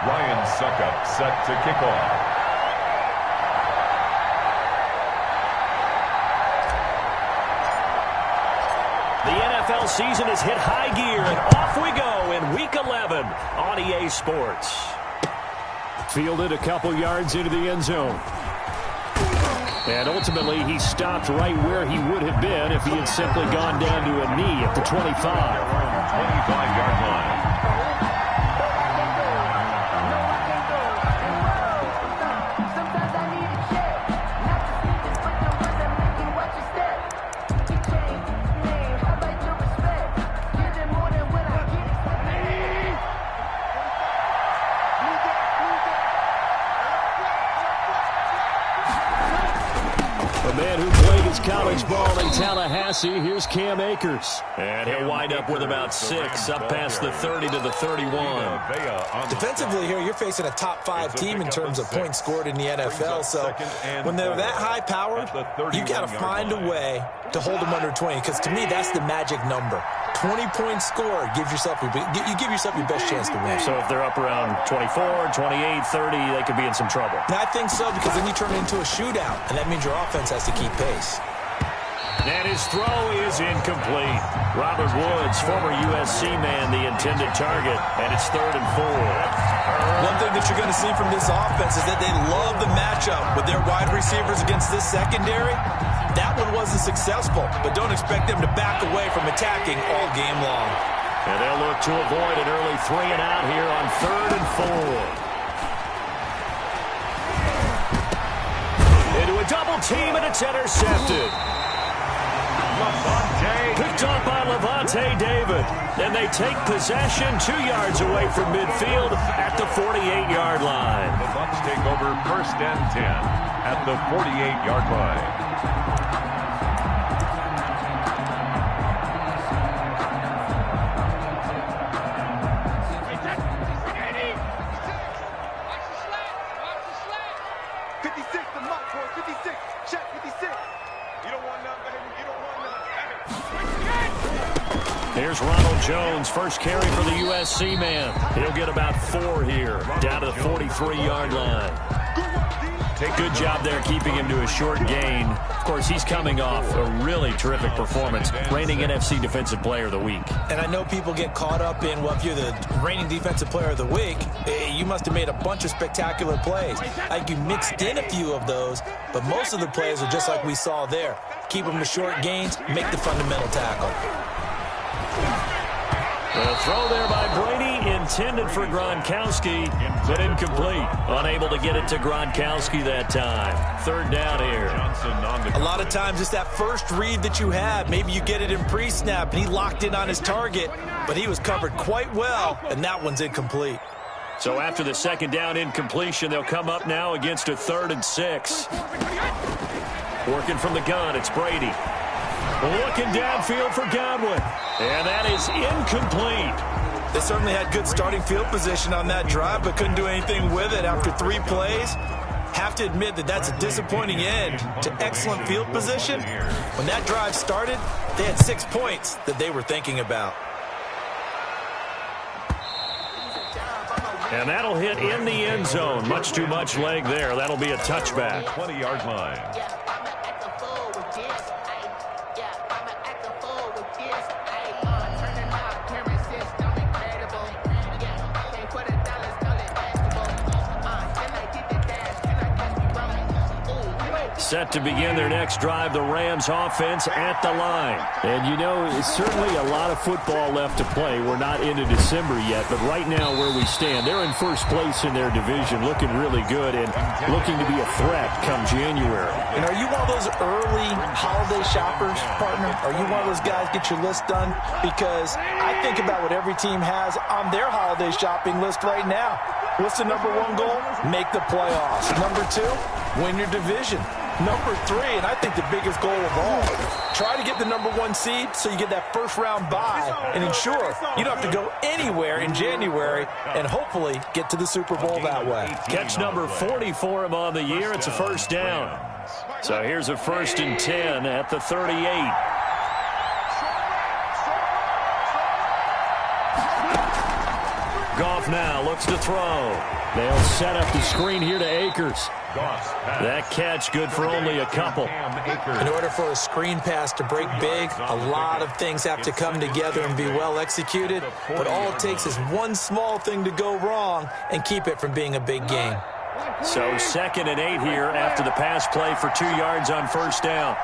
Ryan Suckup set to kick off. The NFL season has hit high gear, and off we go in Week 11 on EA Sports. Fielded a couple yards into the end zone. And ultimately, he stopped right where he would have been if he had simply gone down to a knee at the 25. 25-yard line. College ball in Tallahassee. Here's Cam Akers. And he'll wind up with about 6, up past the 30 to the 31. Defensively here, you're facing a top 5 team in terms of points scored in the NFL. So when they're that high powered, you got to find a way to hold them under 20. Because to me, that's the magic number. 20 points scored gives yourself you give yourself your best chance to win. So if they're up around 24, 28, 30, they could be in some trouble. And I think so, because then you turn it into a shootout, and that means your offense has to keep pace. And his throw is incomplete. Robert Woods, former USC man, the intended target, and it's 3rd and 4. One thing that you're going to see from this offense is that they love the matchup with their wide receivers against this secondary. That one wasn't successful, but don't expect them to back away from attacking all game long. And they'll look to avoid an early 3 and out here on 3rd and 4. Into a double team, and it's intercepted. Picked up by Levante David. And they take possession 2 yards away from midfield at the 48-yard line. The Bucs take over 1st and 10 at the 48-yard line. Here's Ronald Jones, first carry for the USC man. He'll get about 4 here, down to the 43-yard line. Good job there keeping him to a short gain. Of course, he's coming off a really terrific performance, reigning NFC Defensive Player of the Week. And I know people get caught up in, well, if you're the reigning Defensive Player of the Week, you must have made a bunch of spectacular plays. Like you mixed in a few of those, but most of the plays are just like we saw there. Keep them to short gains, make the fundamental tackle. The throw there by Brady, intended for Gronkowski, but incomplete. Unable to get it to Gronkowski that time. 3rd down here. A lot of times it's that first read that you have. Maybe you get it in pre-snap, and he locked in on his target, but he was covered quite well, and that one's incomplete. So after the 2nd down incompletion, they'll come up now against a 3rd and 6. Working from the gun, it's Brady. Looking downfield for Godwin. And that is incomplete. They certainly had good starting field position on that drive, but couldn't do anything with it after 3 plays. Have to admit that that's a disappointing end to excellent field position. When that drive started, they had 6 points that they were thinking about. And that'll hit in the end zone. Much too much leg there. That'll be a touchback. 20-yard line. Set to begin their next drive, the Rams offense at the line. And you know, it's certainly a lot of football left to play. We're not into December yet, but right now where we stand, they're in first place in their division, looking really good and looking to be a threat come January. And are you one of those early holiday shoppers, partner? Are you one of those guys get your list done? Because I think about what every team has on their holiday shopping list right now. What's the number 1 goal? Make the playoffs. Number 2, win your division. Number 3, and I think the biggest goal of all, try to get the number 1 seed so you get that first-round bye and ensure you don't have to go anywhere in January and hopefully get to the Super Bowl that way. Catch number 40 for him on the year. It's a 1st down. So here's a 1st and 10 at the 38. Goff now Looks to throw. They'll set up the screen here to Akers. That catch good for only a couple. In order for a screen pass to break big, a lot of things have to come together and be well executed. But all it takes is one small thing to go wrong and keep it from being a big gain. So 2nd and 8 here after the pass play for 2 yards on first down.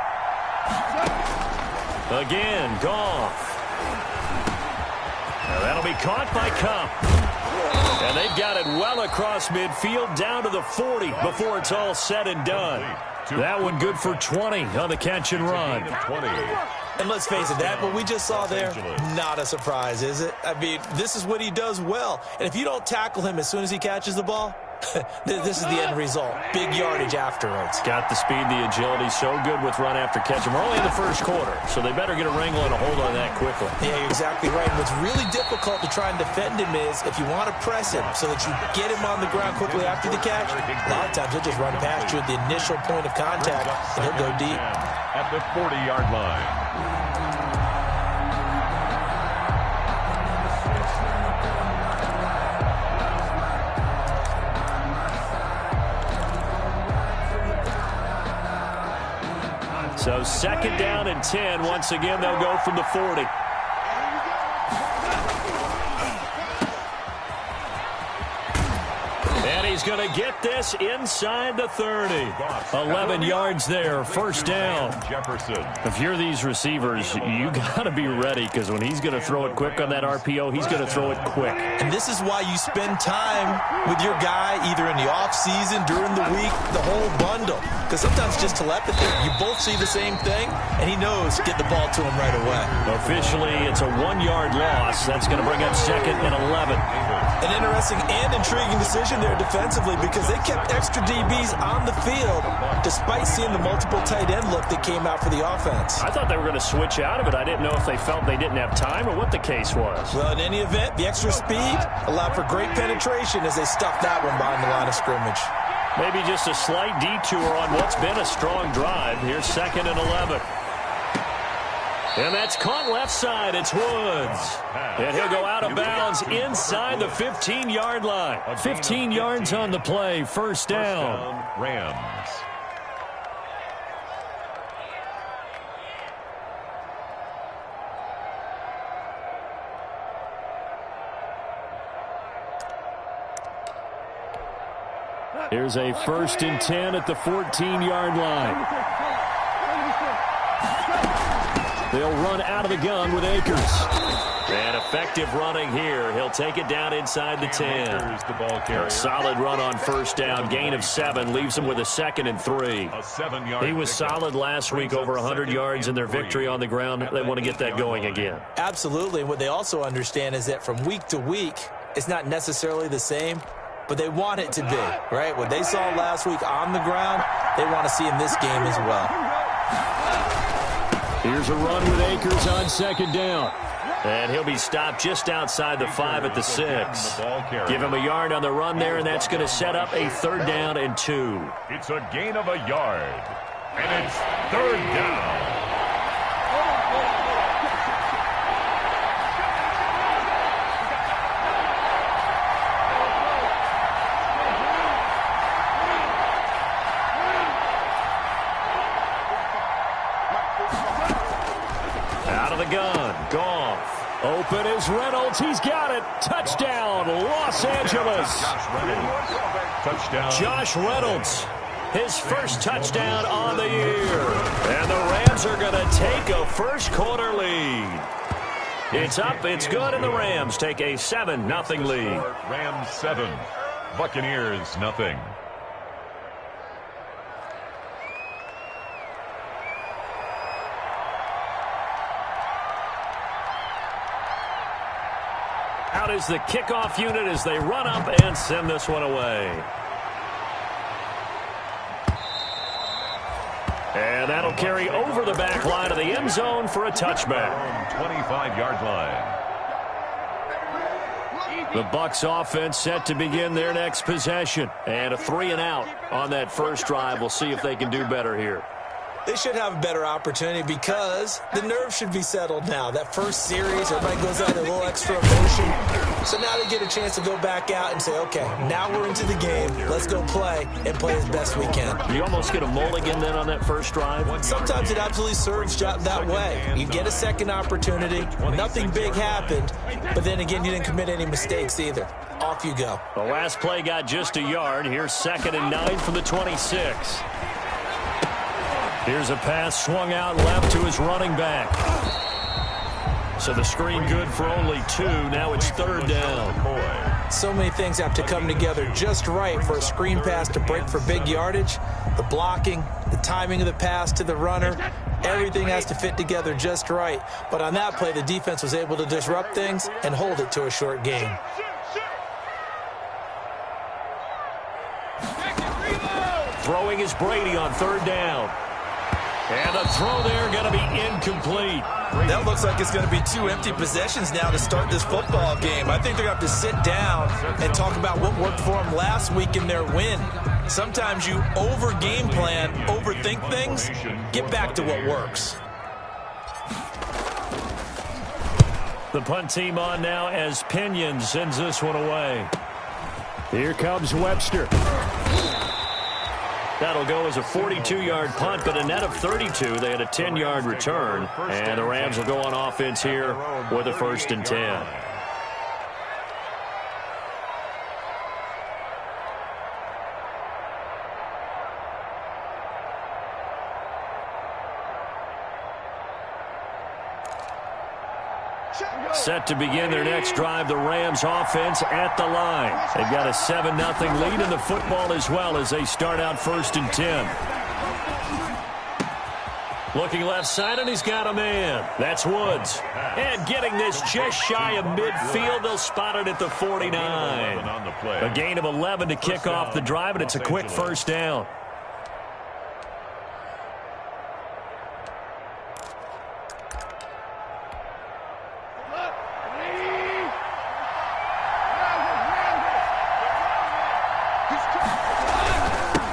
Again, Goff. Now that'll be caught by Cup. And they've got it well across midfield down to the 40 before it's all said and done. That one good for 20 on the catch and run. And let's face it, that what we just saw there, not a surprise, is it? I mean, this is what he does well. And if you don't tackle him as soon as he catches the ball, this is the end result. Big yardage afterwards. Got the speed, the agility, so good with run after catch. And we're only in the first quarter, so they better get a wrangle and a hold on that quickly. Yeah, you're exactly right. And what's really difficult to try and defend him is if you want to press him so that you get him on the ground quickly after the catch, a lot of times he'll just run past you at the initial point of contact, and he'll go deep. At the 40-yard line. So 2nd down and 10. Once again, they'll go from the 40. And he's going to get this inside the 30. 11 yards there, first down. If you're these receivers, you got to be ready because when he's going to throw it quick on that RPO, he's going to throw it quick. And this is why you spend time with your guy either in the offseason, during the week, the whole bundle. Because sometimes just telepathy. You both see the same thing, and he knows get the ball to him right away. Officially, it's a 1-yard loss. That's going to bring up 2nd and 11. An interesting and intriguing decision there defensively because they kept extra DBs on the field despite seeing the multiple tight end look that came out for the offense. I thought they were going to switch out of it. I didn't know if they felt they didn't have time or what the case was. Well, in any event, the extra speed allowed for great penetration as they stuffed that one behind the line of scrimmage. Maybe just a slight detour on what's been a strong drive. Here's 2nd and 11. And that's caught left side. It's Woods. And he'll go out of bounds inside the 15-yard line. 15 yards on the play. First down. Rams. Here's a 1st and 10 at the 14-yard line. They'll run out of the gun with Akers. And effective running here. He'll take it down inside the 10. A solid run on first down. Gain of 7. Leaves him with a 2nd and 3. He was solid last week, over 100 yards in their victory on the ground. They want to get that going again. Absolutely. And what they also understand is that from week to week, it's not necessarily the same, but they want it to be, right? What they saw last week on the ground, they want to see in this game as well. Here's a run with Akers on 2nd down. And he'll be stopped just outside the 5 at the 6. Give him a yard on the run there, and that's going to set up a 3rd down and 2. It's a gain of a yard. And it's 3rd down. Out of the gun, Goff. Open is Reynolds. He's got it. Touchdown, Los Angeles. Touchdown. Josh Reynolds, his first touchdown on the year. And the Rams are going to take a first quarter lead. It's up, it's good, and the Rams take a 7-0 lead. Rams 7, Buccaneers 0. Out is the kickoff unit as they run up and send this one away. And that'll carry over the back line of the end zone for a touchback. 25-yard line. The Bucs offense set to begin their next possession. And a 3-and-out on that first drive. We'll see if they can do better here. They should have a better opportunity because the nerves should be settled now. That first series, everybody goes out a little extra emotion. So now they get a chance to go back out and say, okay, now we're into the game. Let's go play and play as best we can. You almost get a mulligan then on that first drive? Sometimes it absolutely serves that way. You get a second opportunity. Nothing big happened. But then again, you didn't commit any mistakes either. Off you go. The last play got just a yard. Here's 2nd and 9 from the 26. Here's a pass swung out left to his running back. So the screen good for only 2. Now it's 3rd down. So many things have to come together just right for a screen pass to break for big yardage. The blocking, the timing of the pass to the runner, everything has to fit together just right. But on that play, the defense was able to disrupt things and hold it to a short gain. Throwing is Brady on 3rd down. And the throw there going to be incomplete. That looks like it's going to be 2 empty possessions now to start this football game. I think they're going to have to sit down and talk about what worked for them last week in their win. Sometimes you over-game plan, overthink things. Get back to what works. The punt team on now as Pinion sends this one away. Here comes Webster. That'll go as a 42-yard punt, but a net of 32. They had a 10-yard return, and the Rams will go on offense here with a 1st and 10. Set to begin their next drive, the Rams offense at the line. They've got a 7-0 lead in the football as well as they start out 1st and 10. Looking left side, and he's got a man. That's Woods. And getting this just shy of midfield, they'll spot it at the 49. A gain of 11 to kick off the drive, and it's a quick 1st down.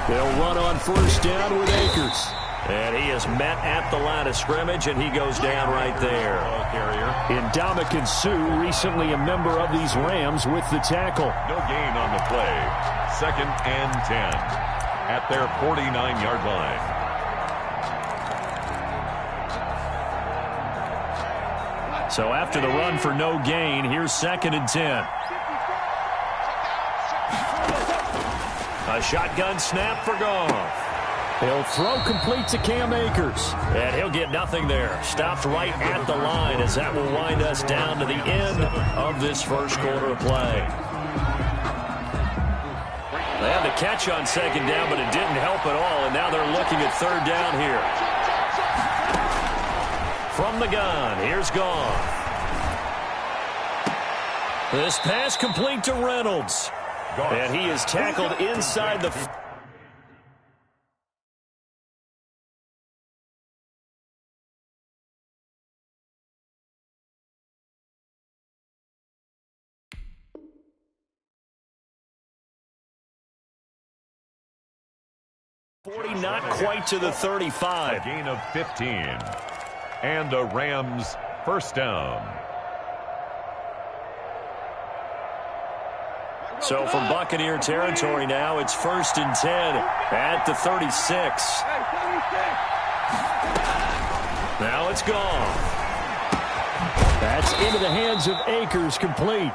They'll run on 1st down with Akers. And he is met at the line of scrimmage, and he goes down right there. Ndamukong Suh, recently a member of these Rams, with the tackle. No gain on the play. 2nd and 10 at their 49-yard line. So after the run for no gain, here's 2nd and 10. A shotgun snap for Goff. He'll throw complete to Cam Akers. And he'll get nothing there. Stopped right at the line as that will wind us down to the end of this first quarter of play. They had the catch on 2nd down, but it didn't help at all. And now they're looking at 3rd down here. From the gun, here's Goff. This pass complete to Reynolds. And he is tackled inside the... Not quite to the 35. A gain of 15. And a Rams 1st down. So from Buccaneer territory now, it's 1st and 10 at the 36. Now it's gone. That's into the hands of Akers, complete.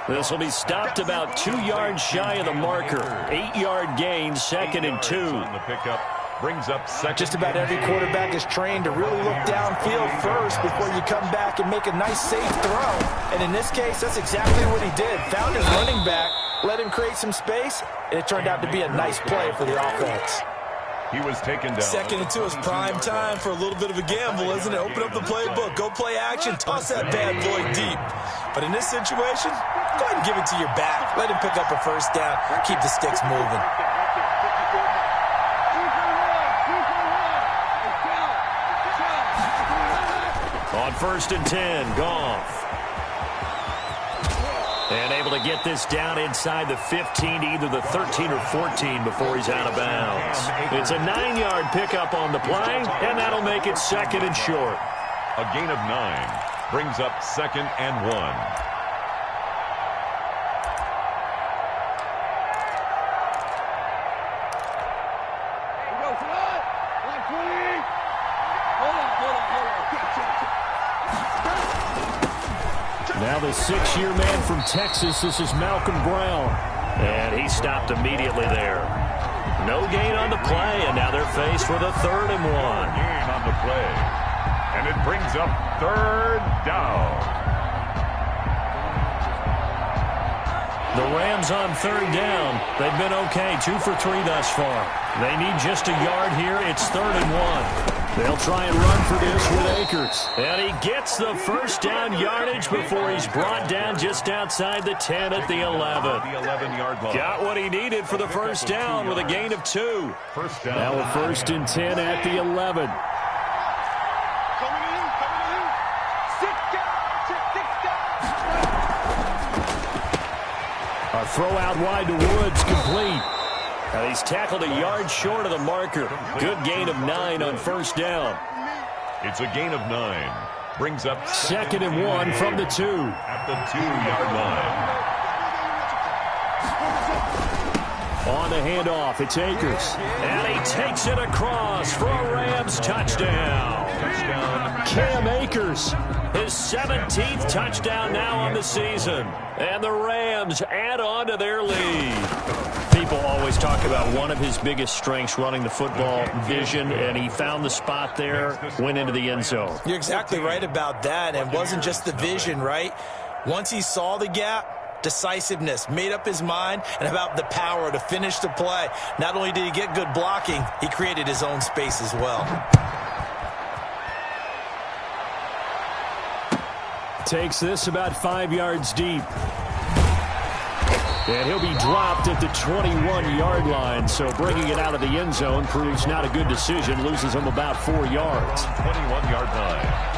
This will be stopped about 2 yards shy of the marker. 8-yard gain, 2nd and 2. The pickup brings up 2nd. Just about every quarterback is trained to really look downfield first before you come back and make a nice, safe throw. And in this case, that's exactly what he did. Found his running back, let him create some space, and it turned out to be a nice play for the offense. He was taken down. 2nd and 2 is prime time for a little bit of a gamble, isn't it? Open up the playbook, go play action, toss that bad boy deep. But in this situation, go ahead and give it to your back. Let him pick up a 1st down. Keep the sticks moving. On 1st and 10, Goff. And able to get this down inside the 15, either the 13 or 14 before he's out of bounds. It's a 9-yard pickup on the play, and that'll make it 2nd and short. A gain of 9 brings up 2nd and 1. Now the 6-year man from Texas, this is Malcolm Brown. And he stopped immediately there. No gain on the play, and now they're faced with a 3rd and 1. Gain on the play. And it brings up 3rd down. The Rams on 3rd down. They've been okay, 2 for 3 thus far. They need just a yard here. It's 3rd and 1. They'll try and run for this with Akers. And he gets the 1st down yardage before he's brought down just outside the 10 at the 11. The 11-yard line. Got what he needed for the 1st down with a gain of 2. First down. Now a 1st and 10 at the 11. A throw out wide to Woods, complete. And he's tackled a yard short of the marker. Good gain of 9 on 1st down. It's a gain of 9. Brings up 2nd and 1 from the 2. At the 2-yard line. On the handoff, it's Akers. And he takes it across for a Rams touchdown. Cam Akers. His 17th touchdown now on the season. And the Rams add on to their lead. People always talk about one of his biggest strengths, running the football, vision, and he found the spot there, went into the end zone. You're exactly right about that, and it wasn't just the vision, right? Once he saw the gap, decisiveness, made up his mind, and about the power to finish the play. Not only did he get good blocking, he created his own space as well. Takes this about 5 yards deep. And he'll be dropped at the 21-yard line, so bringing it out of the end zone proves not a good decision. Loses him about 4 yards. 21-yard line.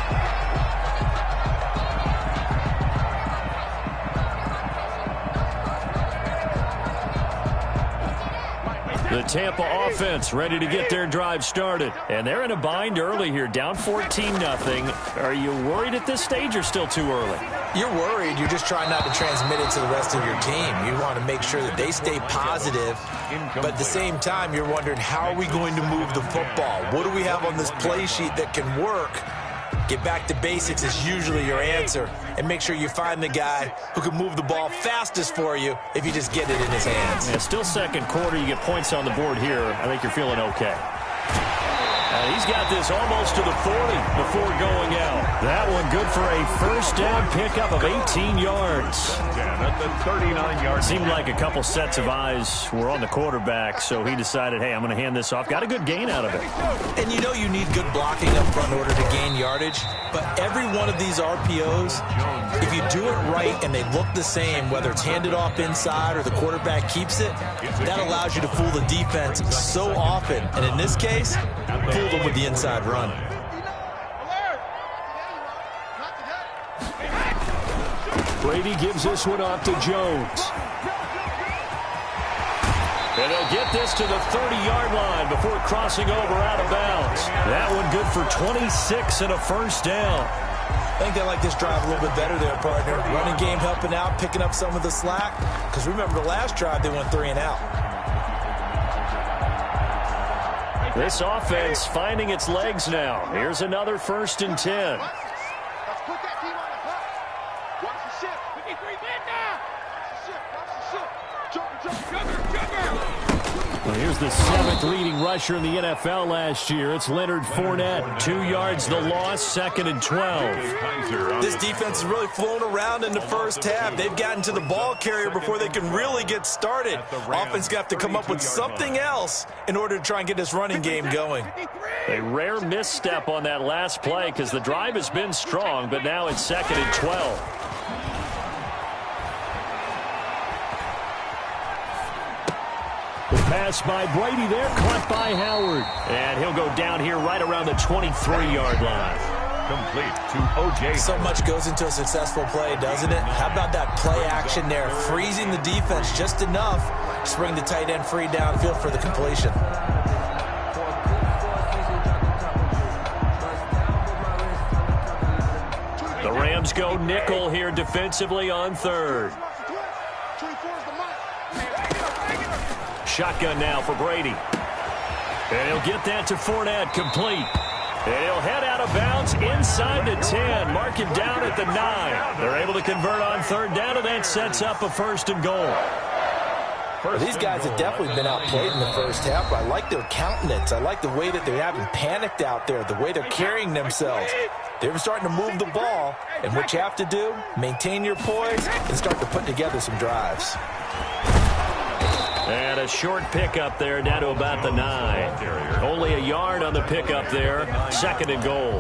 The Tampa offense ready to get their drive started. And they're in a bind early here, down 14-0. Are you worried at this stage or still too early? You're worried. You're just trying not to transmit it to the rest of your team. You want to make sure that they stay positive. But at the same time, you're wondering, how are we going to move the football? What do we have on this play sheet that can work? Get back to basics is usually your answer. And make sure you find the guy who can move the ball fastest for you if you just get it in his hands. Yeah, still 2nd quarter. You get points on the board here. I think you're feeling okay. He's got this almost to the 40 before going out. That one good for a 1st down pickup of 18 yards. At the 39-yard. Seemed like a couple sets of eyes were on the quarterback, so he decided, hey, I'm going to hand this off. Got a good gain out of it. And you know you need good blocking up front in order to gain yardage, but every one of these RPOs, if you do it right and they look the same, whether it's handed off inside or the quarterback keeps it, that allows you to fool the defense so often. And in this case, fool them with the inside run. Brady gives this one off to Jones. And they'll get this to the 30-yard line before crossing over out of bounds. That one good for 26 and a 1st down. I think they like this drive a little bit better there, partner. Running game helping out, picking up some of the slack. Because remember, the last drive, they went 3 and out. This offense finding its legs now. Here's another 1st and 10. Well, here's the 7th leading rusher in the NFL last year. It's Leonard Fournette. 2 yards the loss, 2nd and 12. This defense is really flown around in the first half. They've gotten to the ball carrier before they can really get started. Offense got to come up with something else in order to try and get this running game going. A rare misstep on that last play because the drive has been strong, but now it's 2nd and 12. The pass by Brady there, caught by Howard. And he'll go down here right around the 23-yard line. Complete to O.J. So much goes into a successful play, doesn't it? How about that play action there? Freezing the defense just enough to bring the tight end free downfield for the completion. The Rams go nickel here defensively on third. Shotgun now for Brady. And he'll get that to Fournette, complete. And he'll head out of bounds inside the 10. Mark him down at the 9. They're able to convert on third down, and that sets up a 1st and goal. Well, these guys have definitely been outplayed in the first half, but I like their countenance. I like the way that they haven't panicked out there, the way they're carrying themselves. They're starting to move the ball, and what you have to do, maintain your poise and start to put together some drives. And a short pickup there down to about the 9. Only a yard on the pickup there. 2nd and goal.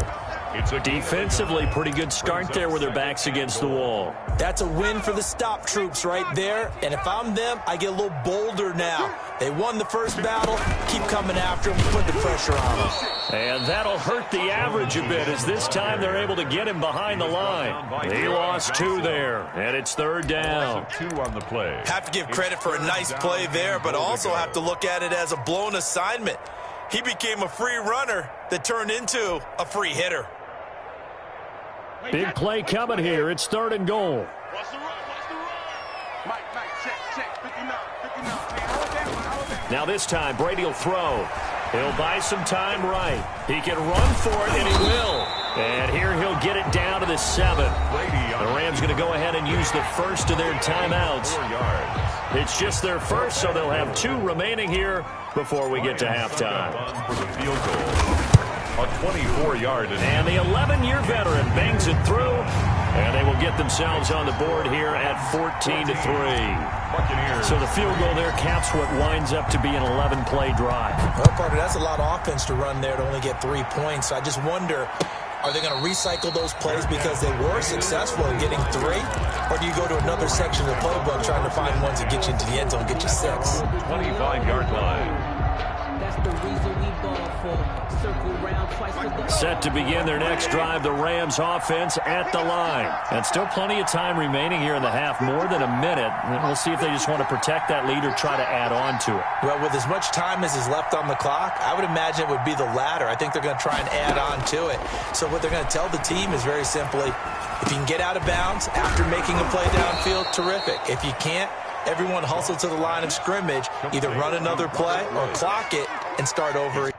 Defensively, pretty good start there with their backs against the wall. That's a win for the stop troops right there. And if I'm them, I get a little bolder now. They won the first battle. Keep coming after them. Put the pressure on them. And that'll hurt the average a bit as this time they're able to get him behind the line. He lost 2 there, and it's 3rd down. 2 on the play. Have to give credit for a nice play there, but also have to look at it as a blown assignment. He became a free runner that turned into a free hitter. Big play coming here. It's 3rd and goal. Watch the run, Mike, check. 59. Now this time, Brady will throw. He'll buy some time right. He can run for it, and he will. And here he'll get it down to the 7. The Rams going to go ahead and use the first of their timeouts. 4 yards. It's just their first, so they'll have 2 remaining here before we get to halftime. For the field goal. A 24-yard. And the 11-year veteran bangs it through, and they will get themselves on the board here at 14-3. So the field goal there caps what winds up to be an 11-play drive. Well, partner, that's a lot of offense to run there to only get 3 points. I just wonder, are they going to recycle those plays because they were successful in getting 3? Or do you go to another section of the playbook trying to find ones that get you into the end zone and get you 6? 25-yard line. That's the reason we ball for. Circle round twice with the... Set to begin their next drive, the Rams offense at the line. And still plenty of time remaining here in the half, more than a minute. We'll see if they just want to protect that lead or try to add on to it. Well, with as much time as is left on the clock, I would imagine it would be the latter. I think they're going to try and add on to it. So what they're going to tell the team is very simply, if you can get out of bounds after making a play downfield, terrific. If you can't, everyone hustle to the line of scrimmage, either run another play or clock it and start over.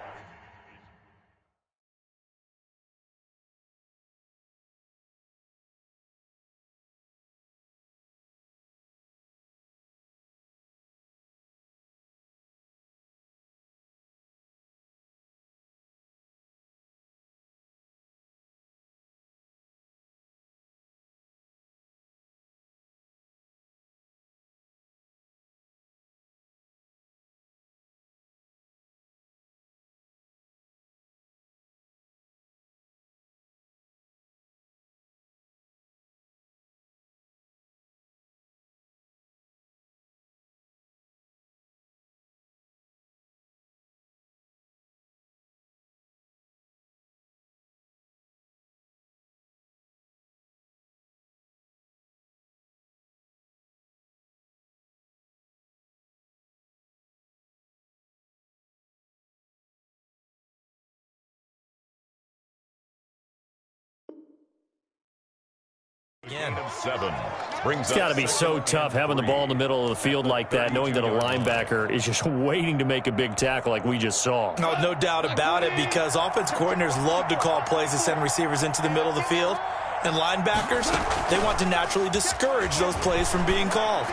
Again. 7 brings It's got to be so tough having the ball in the middle of the field like that, knowing that a linebacker is just waiting to make a big tackle like we just saw. No doubt about it, because offense coordinators love to call plays that send receivers into the middle of the field. And linebackers, they want to naturally discourage those plays from being called.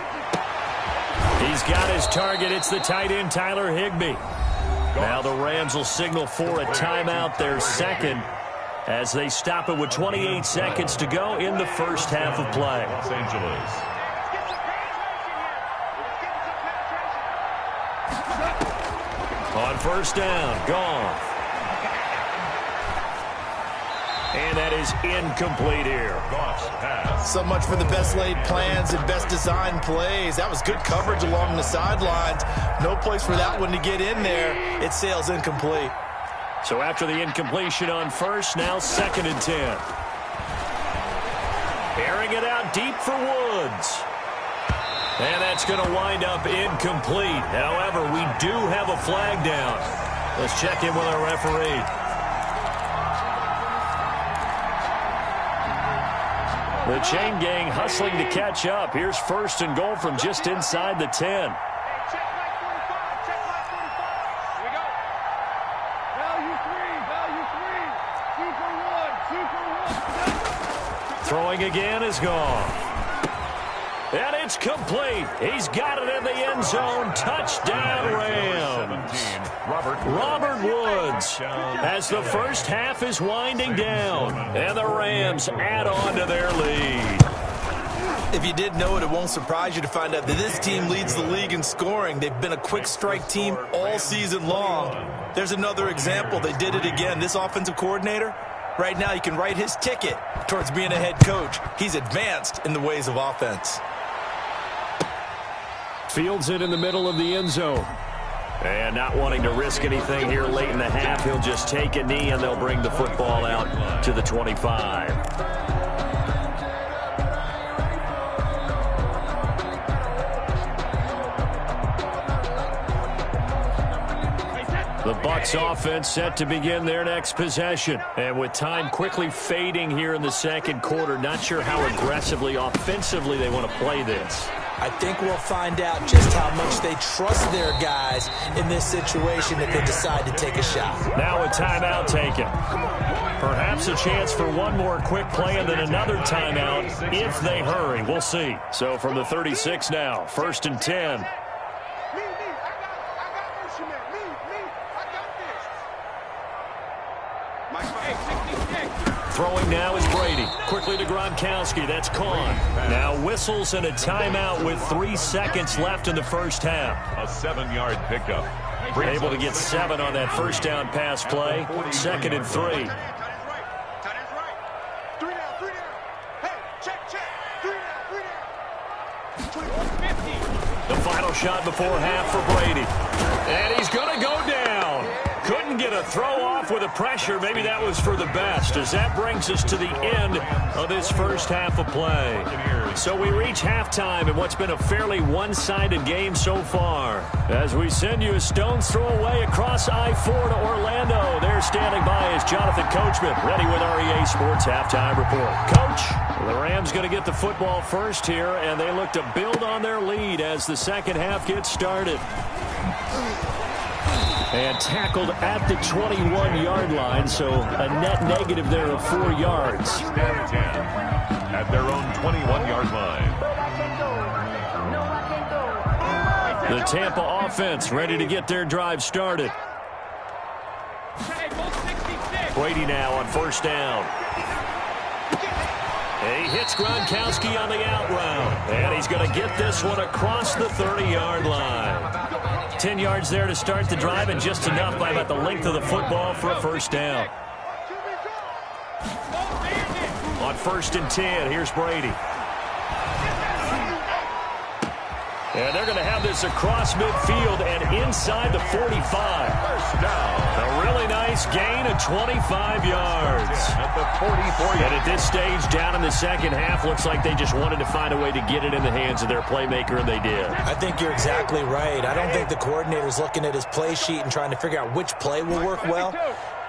He's got his target. It's the tight end, Tyler Higbee. Now the Rams will signal for a timeout, their 2nd, as they stop it with 28 seconds to go in the first half of play. Los Angeles. On 1st down, gone. And that is incomplete here. Goff's pass. So much for the best laid plans and best designed plays. That was good coverage along the sidelines. No place for that one to get in there. It sails incomplete. So after the incompletion on first, now 2nd and 10. Airing it out deep for Woods. And that's going to wind up incomplete. However, we do have a flag down. Let's check in with our referee. The chain gang hustling to catch up. Here's 1st and goal from just inside the 10. Throwing again is gone. And it's complete. He's got it in the end zone. Touchdown, Rams. Robert Woods as the first half is winding down. And the Rams add on to their lead. If you didn't know it, it won't surprise you to find out that this team leads the league in scoring. They've been a quick strike team all season long. There's another example. They did it again. This offensive coordinator, right now, you can write his ticket towards being a head coach. He's advanced in the ways of offense. Fields it in the middle of the end zone. And not wanting to risk anything here late in the half, he'll just take a knee, and they'll bring the football out to the 25. The Bucs offense set to begin their next possession. And with time quickly fading here in the second quarter, not sure how aggressively, offensively they want to play this. I think we'll find out just how much they trust their guys in this situation if they decide to take a shot. Now a timeout taken. Perhaps a chance for one more quick play and then another timeout if they hurry. We'll see. So from the 36 now, 1st and 10. Throwing now is Brady. Quickly to Gronkowski. That's Kahn. Now whistles and a timeout with 3 seconds left in the first half. A 7-yard pickup. Able to get 7 on that first down pass play. 2nd and 3. The final shot before half for Brady. And he's going to go down. Couldn't get a throw off with the pressure. Maybe that was for the best, as that brings us to the end of this first half of play. So we reach halftime in what's been a fairly one-sided game so far. As we send you a stone's throw away across I-4 to Orlando. There standing by is Jonathan Coachman, ready with REA Sports Halftime Report. Coach, the Rams going to get the football first here, and they look to build on their lead as the second half gets started. And tackled at the 21-yard line, so a net negative there of 4 yards. At their own 21-yard line. The Tampa offense ready to get their drive started. Brady now on first down. He hits Gronkowski on the out route. And he's going to get this one across the 30-yard line. 10 yards there to start the drive, and just enough by about the length of the football for a first down. On 1st and 10, here's Brady. And they're going to have this across midfield and inside the 45. First down. A really nice gain of 25 yards. At the 44. And at this stage, down in the second half, looks like they just wanted to find a way to get it in the hands of their playmaker, and they did. I think you're exactly right. I don't think the coordinator's looking at his play sheet and trying to figure out which play will work well.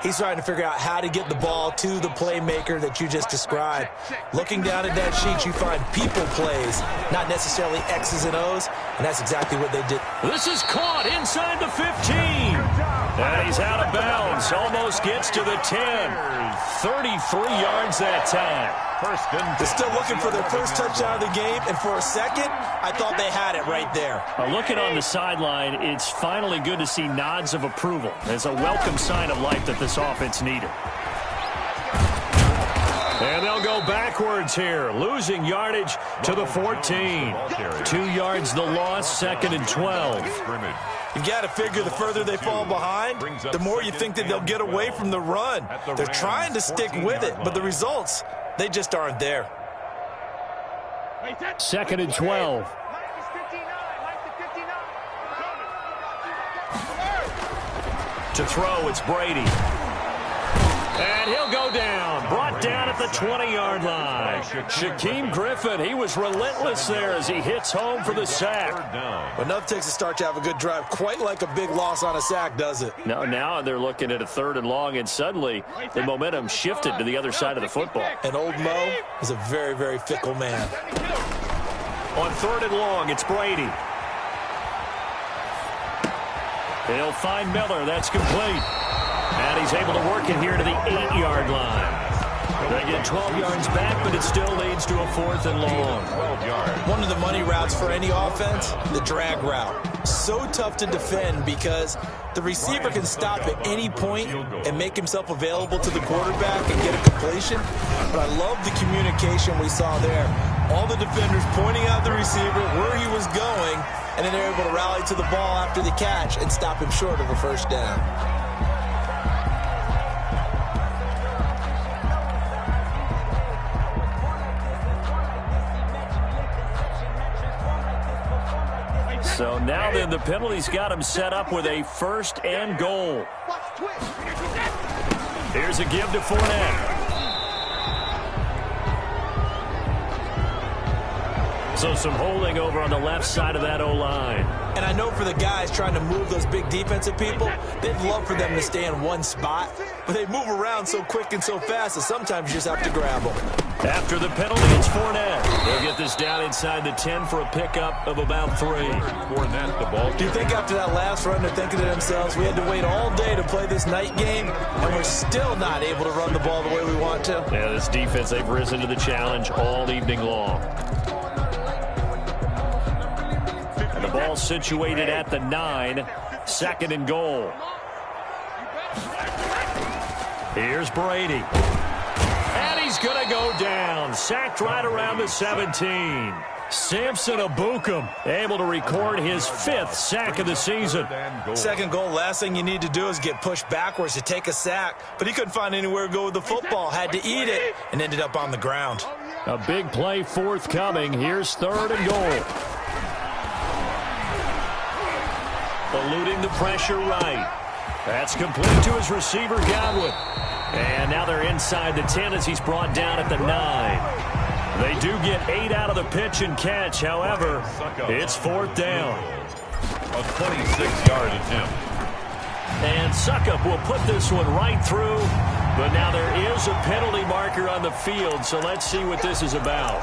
He's trying to figure out how to get the ball to the playmaker that you just described. Looking down at that sheet, you find people plays, not necessarily X's and O's, and that's exactly what they did. This is caught inside the 15. And he's out of bounds. Almost gets to the 10. 33 yards that time. They're still looking for their first touchdown of the game, and for a second, I thought they had it right there. Looking on the sideline, it's finally good to see nods of approval. It's a welcome sign of life that this offense needed. And they'll go backwards here, losing yardage to the 14. 2 yards the loss, 2nd and 12. You've got to figure the further they fall behind, the more you think that they'll get away from the run. They're trying to stick with it, but the results, they just aren't there. 2nd and 12. To throw, it's Brady. And he'll go down. Brought down at the 20-yard line. Shaquem Griffin, he was relentless there as he hits home for the sack. Enough takes a start to have a good drive. Quite like a big loss on a sack, does it? Now they're looking at a 3rd and long, and suddenly the momentum shifted to the other side of the football. And old Mo is a very, very fickle man. On 3rd and long, it's Brady. They'll find Miller. That's complete. And he's able to work it here to the 8-yard line. They get 12 yards back, but it still leads to a 4th and long. 12 yards. One of the money routes for any offense, the drag route. So tough to defend because the receiver can stop at any point and make himself available to the quarterback and get a completion. But I love the communication we saw there. All the defenders pointing out the receiver where he was going, and then they're able to rally to the ball after the catch and stop him short of a first down. So now then the penalty's got him set up with a 1st and goal. Here's a give to Fournette. So some holding over on the left side of that O-line. And I know for the guys trying to move those big defensive people, they'd love for them to stay in one spot. But they move around so quick and so fast that sometimes you just have to grab them. After the penalty, it's Fournette. They'll get this down inside the 10 for a pickup of about 3. Fournette, the ball. Do you think after that last run they're thinking to themselves, we had to wait all day to play this night game, and we're still not able to run the ball the way we want to? Yeah, this defense, they've risen to the challenge all evening long. And the ball situated at the 9, 2nd and goal. Here's Brady. And he's going to go down. Sacked right around the 17. Samson Abukum able to record his 5th sack of the season. 2nd goal, last thing you need to do is get pushed backwards to take a sack. But he couldn't find anywhere to go with the football. Had to eat it and ended up on the ground. A big play forthcoming. Here's 3rd and goal. Eluding the pressure right. That's complete to his receiver, Godwin. And now they're inside the 10 as he's brought down at the 9. They do get 8 out of the pitch and catch. However, it's 4th down. A 26-yard attempt. And Suckup will put this one right through. But now there is a penalty marker on the field, so let's see what this is about.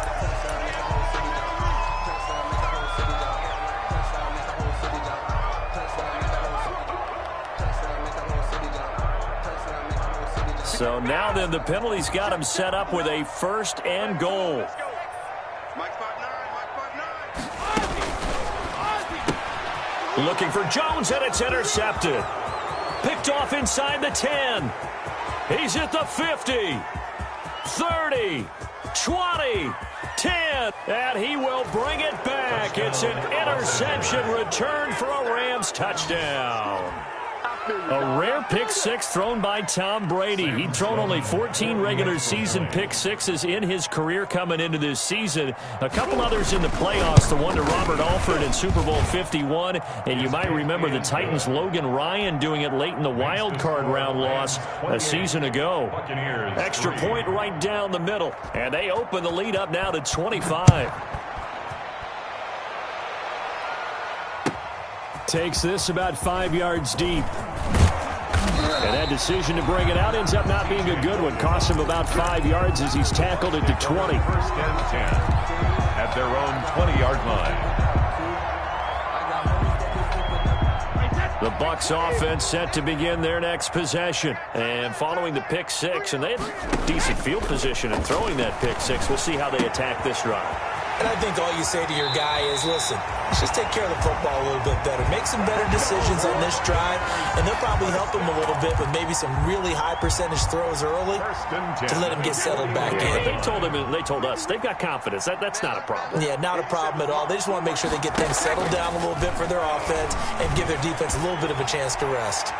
So now then the penalty's got him set up with a 1st and goal. Looking for Jones, and it's intercepted. Picked off inside the 10. He's at the 50, 30, 20, 10, and he will bring it back. It's an interception return for a Rams touchdown. A rare pick 6 thrown by Tom Brady. He'd thrown only 14 regular season pick 6s in his career coming into this season. A couple others in the playoffs, the one to Robert Alford in Super Bowl 51. And you might remember the Titans' Logan Ryan doing it late in the wild card round loss a season ago. Extra point right down the middle. And they open the lead up now to 25. Takes this about 5 yards deep. And that decision to bring it out ends up not being a good one. Costs him about 5 yards as he's tackled it to 20. 1st and 10 at their own 20-yard line. The Bucs offense set to begin their next possession. And following the pick 6, and they had decent field position in throwing that pick 6. We'll see how they attack this drive. And I think all you say to your guy is, listen, let's just take care of the football a little bit better. Make some better decisions on this drive, and they'll probably help him a little bit with maybe some really high percentage throws early to let him get settled back in. They told us they've got confidence. That's not a problem. Yeah, not a problem at all. They just want to make sure they get things settled down a little bit for their offense and give their defense a little bit of a chance to rest.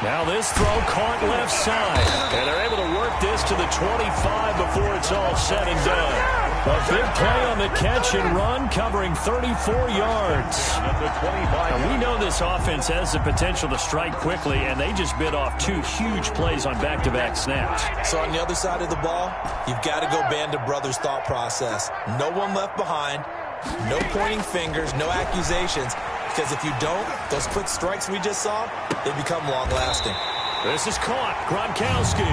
Now this throw caught left side, and they're able to work this to the 25 before it's all said and done. A big play on the catch and run, covering 34 yards. And we know this this offense has the potential to strike quickly, and they just bit off 2 huge plays on back-to-back snaps. So on the other side of the ball, you've got to go Band of Brothers thought process. No one left behind, no pointing fingers, no accusations, because if you don't, those quick strikes we just saw, they become long-lasting. This is caught. Gronkowski.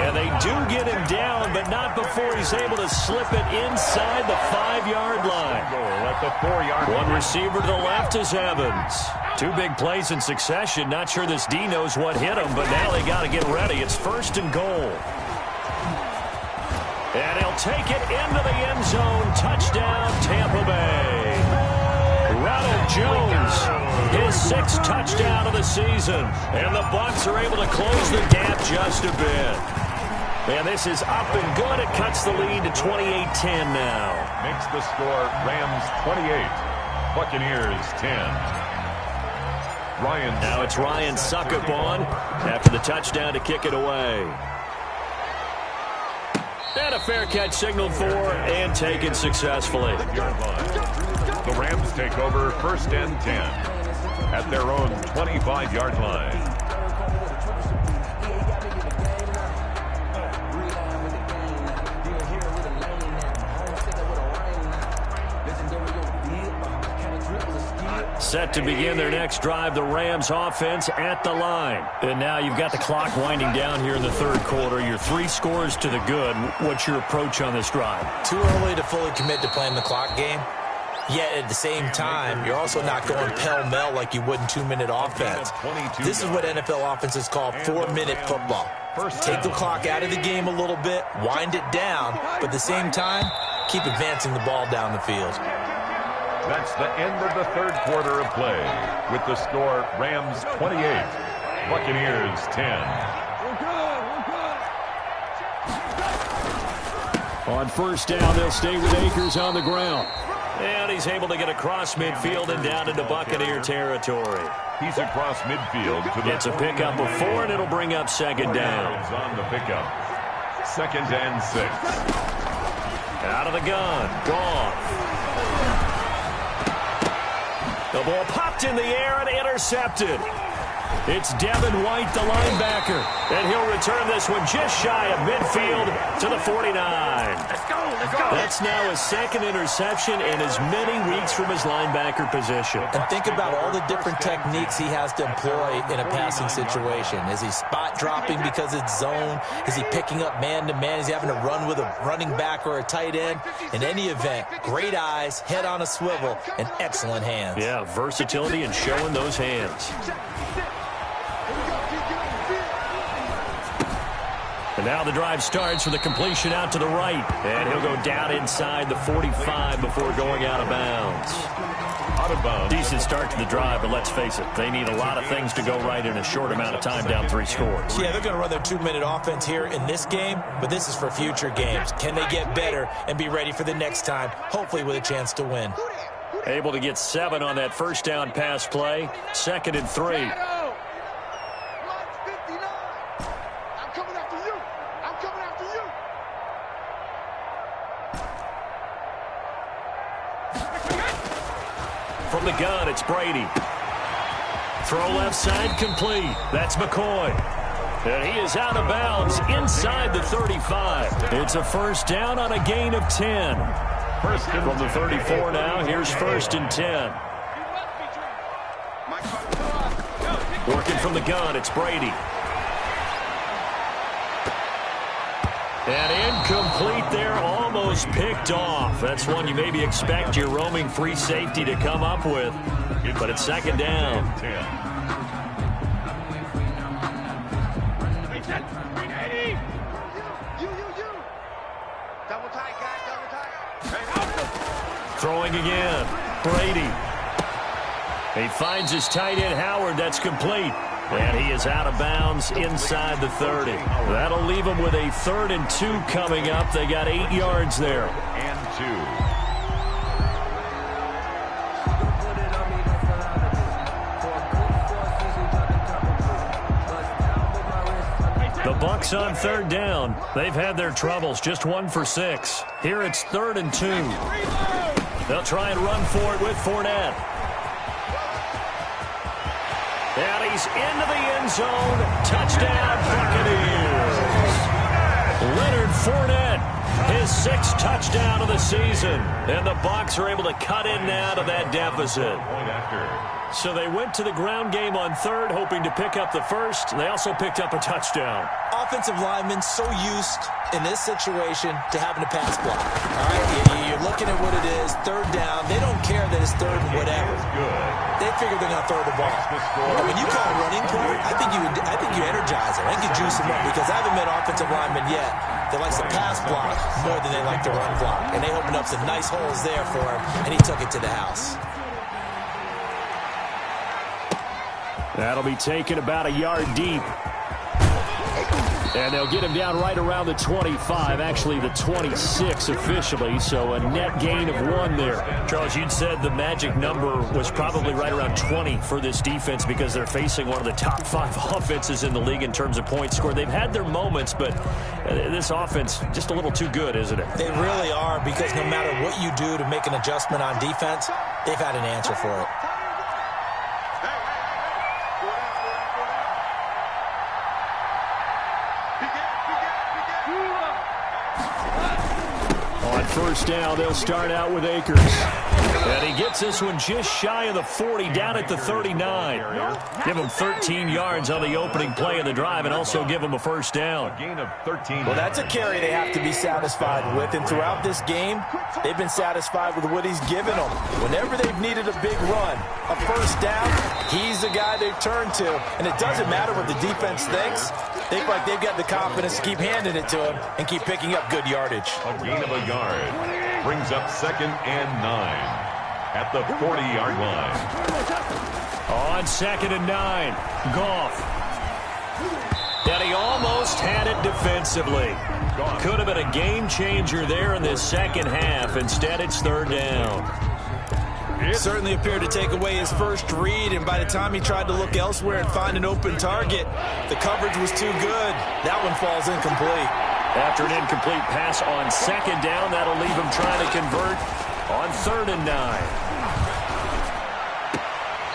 And they do get him down, but not before he's able to slip it inside the 5-yard line. At the 4-yard line. One receiver to the left is Evans. 2 big plays in succession. Not sure this D knows what hit him, but now they got to get ready. It's 1st and goal. And he'll take it into the end zone. Touchdown, Tampa Bay. Ronald Jones, his 6th touchdown of the season. And the Bucs are able to close the gap just a bit. And this is up and good. It cuts the lead to 28-10 now. Makes the score Rams 28, Buccaneers 10. Ryan. Now it's Ryan Succop after the touchdown to kick it away. And a fair catch signaled for and taken successfully. The Rams take over 1st and 10 at their own 25-yard line. Set to begin their next drive, the Rams offense at the line. And now you've got the clock winding down here in the 3rd quarter. Your 3 scores to the good. What's your approach on this drive? Too early to fully commit to playing the clock game. Yet at the same time, you're also not going pell-mell like you would in 2-minute offense. This is what NFL offenses call 4-minute football. Take the clock out of the game a little bit, wind it down, but at the same time, keep advancing the ball down the field. That's the end of the 3rd quarter of play with the score Rams 28, Buccaneers 10. On 1st down, they'll stay with Akers on the ground. And he's able to get across midfield and down into Buccaneer territory. He's across midfield to the. It's a pickup of 4, and it'll bring up 2nd down. On the pickup. 2nd and 6. Out of the gun. Goff. The ball popped in the air and intercepted. It's Devin White, the linebacker. And he'll return this one just shy of midfield to the 49. Let's go. That's now his 2nd interception in as many weeks from his linebacker position. And think about all the different techniques he has to employ in a passing situation. Is he spot dropping because it's zone? Is he picking up man-to-man? Is he having to run with a running back or a tight end? In any event, great eyes, head on a swivel, and excellent hands. Yeah, versatility and showing those hands. And now the drive starts with a completion out to the right. And he'll go down inside the 45 before going out of bounds. Out of bounds. Decent start to the drive, but let's face it, they need a lot of things to go right in a short amount of time, down 3 scores. Yeah, they're going to run their 2-minute offense here in this game, but this is for future games. Can they get better and be ready for the next time, hopefully with a chance to win? Able to get 7 on that 1st down pass play. 2nd and 3. From the gun, it's Brady. Throw left side complete. That's McCoy. And he is out of bounds inside the 35. It's a 1st down on a gain of 10. From the 34 now, here's 1st and 10. Working from the gun, it's Brady. And incomplete there, almost picked off. That's one you maybe expect your roaming free safety to come up with. But it's 2nd down. Throwing again. Brady. He finds his tight end, Howard. That's complete. And he is out of bounds inside the 30. That'll leave him with a 3rd and 2 coming up. They got 8 yards there. And 2. The Bucs on 3rd down. They've had their troubles, just 1 for 6. Here it's 3rd and 2. They'll try and run for it with Fournette. And he's into the end zone. Touchdown, Buccaneers. Leonard Fournette, his 6th touchdown of the season. And the Bucs are able to cut in now to that deficit. So they went to the ground game on 3rd, hoping to pick up the 1st. They also picked up a touchdown. Offensive linemen so used in this situation to having a pass block. All right, you're looking at what it is, 3rd down. They don't care that it's 3rd and whatever. They figure they're going to throw the ball. And when you call a running play, I think you energize it. I think you juice them up because I haven't met offensive linemen yet that likes to pass block more than they like to run block. And they opened up some nice holes there for him, and he took it to the house. That'll be taken about a yard deep. And they'll get him down right around the 25, actually the 26 officially, so a net gain of 1 there. Charles, you'd said the magic number was probably right around 20 for this defense because they're facing one of the top 5 offenses in the league in terms of points scored. They've had their moments, but this offense just a little too good, isn't it? They really are, because no matter what you do to make an adjustment on defense, they've had an answer for it. First down, they'll start out with Akers. And he gets this one just shy of the 40, down at the 39. Give him 13 yards on the opening play of the drive and also give him a first down. A gain of 13. Well, that's a carry they have to be satisfied with. And throughout this game, they've been satisfied with what he's given them. Whenever they've needed a big run, a first down, he's the guy they've turned to. And it doesn't matter what the defense thinks. They feel like they've got the confidence to keep handing it to him and keep picking up good yardage. A gain of a yard. Brings up 2nd and 9 at the 40-yard line. On 2nd and 9, Goff. And he almost had it defensively. Could have been a game changer there in this second half. Instead, it's 3rd down. It certainly appeared to take away his first read, and by the time he tried to look elsewhere and find an open target, the coverage was too good. That one falls incomplete. After an incomplete pass on 2nd down, that'll leave him trying to convert on 3rd and 9.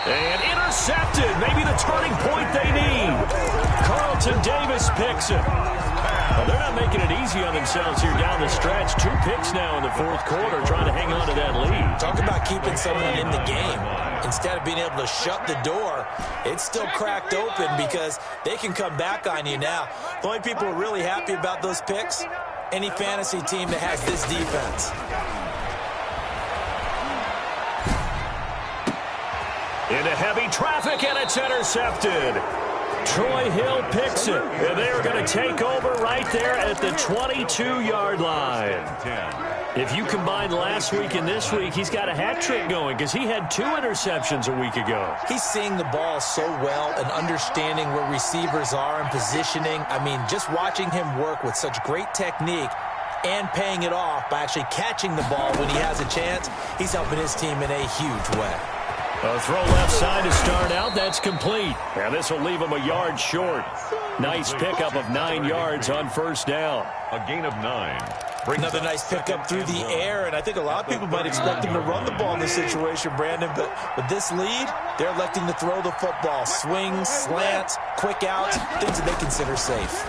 And intercepted. Maybe the turning point they need. Carlton Davis picks it. Well, they're not making it easy on themselves here down the stretch. 2 picks now in the 4th quarter, trying to hang on to that lead. Talk about keeping someone in the game. Instead of being able to shut the door, it's still cracked open because they can come back on you now. The only people who are really happy about those picks, any fantasy team that has this defense. Into heavy traffic, and it's intercepted. Troy Hill picks it, and they are going to take over right there at the 22-yard line. If you combine last week and this week, he's got a hat trick going because he had 2 interceptions a week ago. He's seeing the ball so well and understanding where receivers are and positioning. I mean, just watching him work with such great technique and paying it off by actually catching the ball when he has a chance, he's helping his team in a huge way. A throw left side to start out. That's complete. And this will leave him a yard short. Nice pickup of 9 yards on 1st down. A gain of 9. Another nice pickup through the air, and I think a lot of people might expect him to run the ball in this situation, Brandon, but with this lead, they're electing to throw the football. Swings, slants, quick outs, things that they consider safe.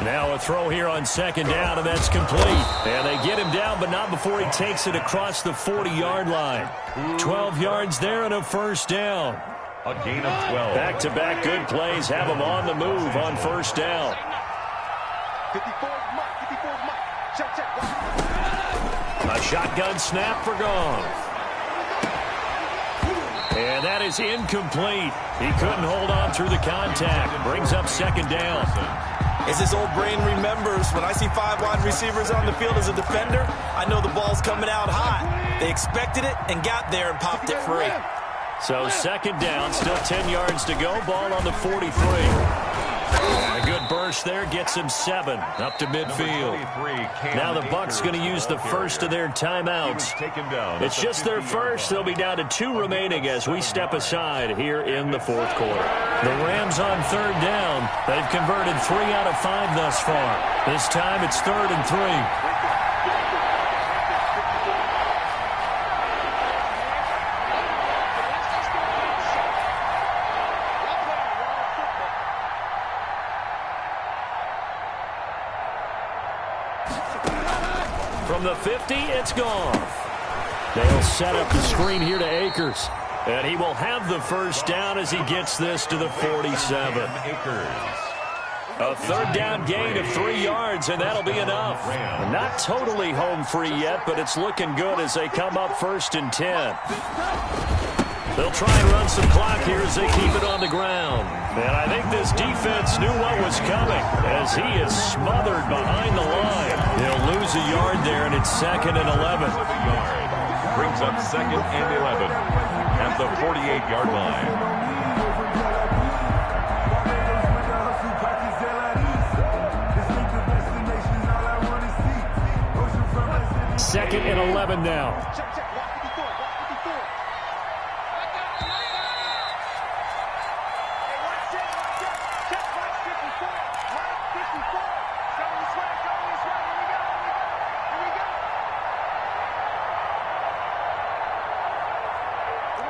Now a throw here on 2nd down, and that's complete. And they get him down, but not before he takes it across the 40-yard line. 12 yards there and a first down. A gain of 12. Back-to-back good plays have him on the move on 1st down. 54 Mike. Check. A shotgun snap for Goff. And that is incomplete. He couldn't hold on through the contact. Brings up 2nd down. As his old brain remembers, when I see 5 wide receivers on the field as a defender, I know the ball's coming out hot. They expected it and got there and popped it free. So 2nd down, still 10 yards to go. Ball on the 43. A good burst there gets him 7 up to midfield. Now the Bucs going to use the first of their timeouts. It's just their first. They'll be down to 2 remaining as we step aside here in the 4th quarter. The Rams on 3rd down. They've converted 3 out of 5 thus far. This time it's 3rd and 3. the 50, it's gone. They'll set up the screen here to Akers. And he will have the first down as he gets this to the 47. A third down gain of 3 yards, and that'll be enough. Not totally home free yet, but it's looking good as they come up 1st and 10. They'll try and run some clock here as they keep it on the ground. And I think this defense knew what was coming as he is smothered behind the line. They'll lose a yard there, and it's 2nd and 11. Brings up 2nd and 11 at the 48-yard line. Second and 11 now.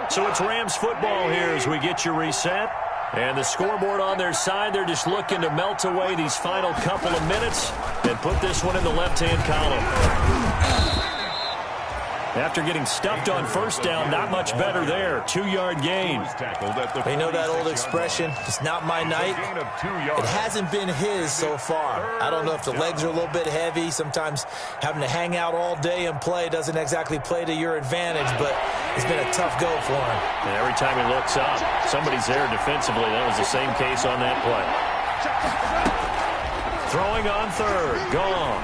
So it's Rams football here as we get you reset. And the scoreboard on their side, they're just looking to melt away these final couple of minutes and put this one in the left-hand column. After getting stuffed on first down, not much better there. 2-yard gain. You know that old expression, it's not my night. It hasn't been his so far. I don't know if the legs are a little bit heavy. Sometimes having to hang out all day and play doesn't exactly play to your advantage, but it's been a tough go for him. And every time he looks up, somebody's there defensively. That was the same case on that play. Throwing on third. Gone.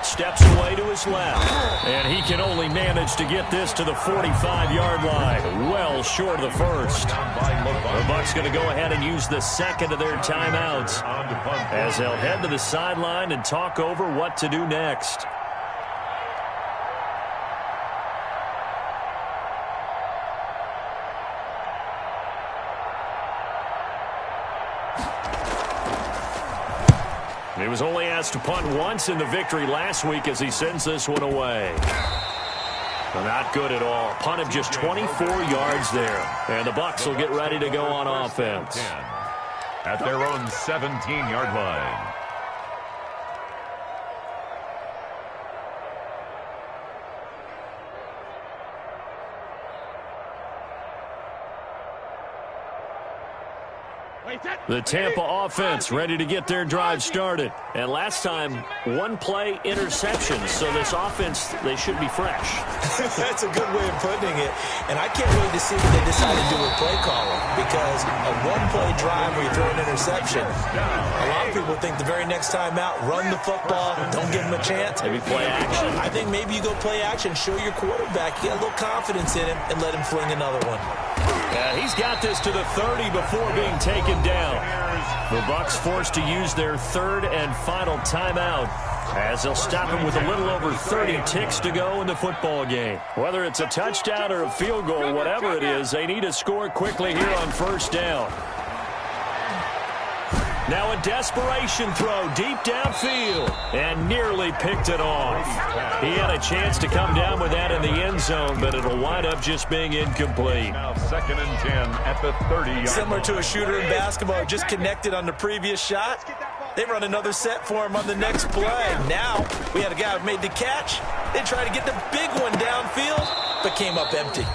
Steps away to his left. And he can only manage to get this to the 45-yard line. Well short of the first. The Bucs going to go ahead and use the second of their timeouts as they'll head to the sideline and talk over what to do next. He was only asked to punt once in the victory last week as he sends this one away. Not good at all. Punt of just 24 yards there. And the Bucs will get ready to go on offense. At their own 17-yard line. The Tampa offense ready to get their drive started. And last time, one play interception. So this offense, they should be fresh. That's a good way of putting it. And I can't wait to see what they decide to do with play calling. Because a one-play drive where you throw an interception, a lot of people think the very next time out, run the football, don't give them a chance. Maybe play action. I think maybe you go play action, show your quarterback, get a little confidence in him, and let him fling another one. Yeah, he's got this to the 30 before being taken down. The Bucs forced to use their third and final timeout as they'll stop him with a little over 30 ticks to go in the football game. Whether it's a touchdown or a field goal, whatever it is, they need to score quickly here on first down. Now a desperation throw deep downfield and nearly picked it off. He had a chance to come down with that in the end zone, but it'll wind up just being incomplete. Now 2nd and 10 at the 30-yard line. Similar to a shooter in basketball, just connected on the previous shot. They run another set for him on the next play. Now we had a guy who made the catch. They tried to get the big one downfield, but came up empty.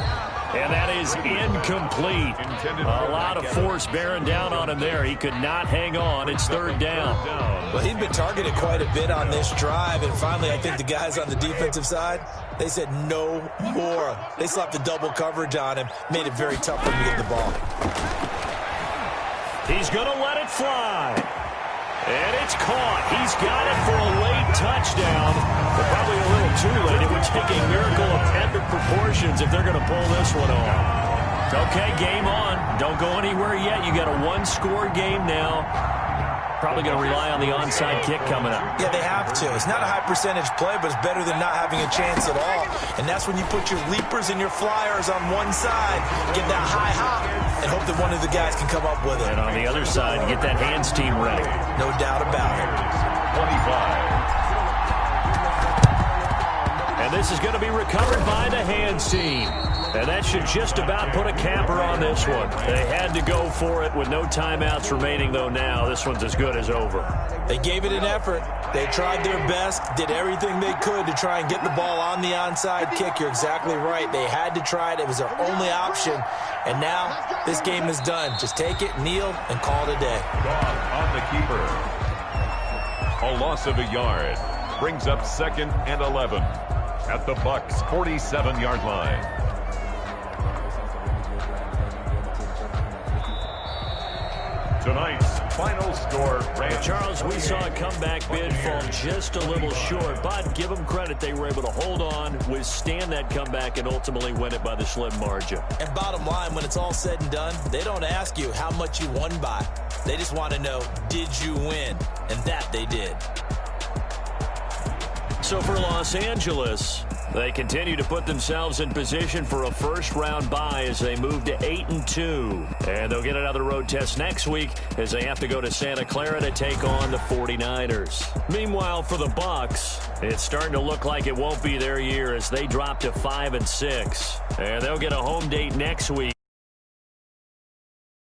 And that is incomplete. A lot of force bearing down on him there. He could not hang on. It's third down. Well, he's been targeted quite a bit on this drive, and finally I think the guys on the defensive side, they said no more. They slapped the double coverage on him, made it very tough for him to get the ball. He's going to let it fly. And it's caught. He's got it for a late touchdown, but probably a little too late. It would take a miracle of epic proportions if they're going to pull this one off. Okay, game on. Don't go anywhere yet. You got a one-score game now. Probably going to rely on the onside kick coming up. Yeah, they have to. It's not a high-percentage play, but it's better than not having a chance at all. And that's when you put your leapers and your flyers on one side, get that high hop, and hope that one of the guys can come up with it. And on the other side, get that hands team ready. No doubt about it. 25. And And this is going to be recovered by the hands team. And that should just about put a capper on this one. They had to go for it with no timeouts remaining, though now this one's as good as over. They gave it an effort. They tried their best, did everything they could to try and get the ball on the onside kick. You're exactly right. They had to try it. It was their only option. And now this game is done. Just take it, kneel, and call it a day. On the keeper. A loss of a yard. Brings up 2nd and 11 at the Bucs' 47-yard line. Tonight's final score. Charles, we saw a comeback bid fall just a little short, but give them credit. They were able to hold on, withstand that comeback, and ultimately win it by the slim margin. And bottom line, when it's all said and done, they don't ask you how much you won by. They just want to know, did you win? And that they did. So for Los Angeles, they continue to put themselves in position for a first-round bye as they move to 8-2. And they'll get another road test next week as they have to go to Santa Clara to take on the 49ers. Meanwhile, for the Bucs, it's starting to look like it won't be their year as they drop to 5-6. And they'll get a home date next week.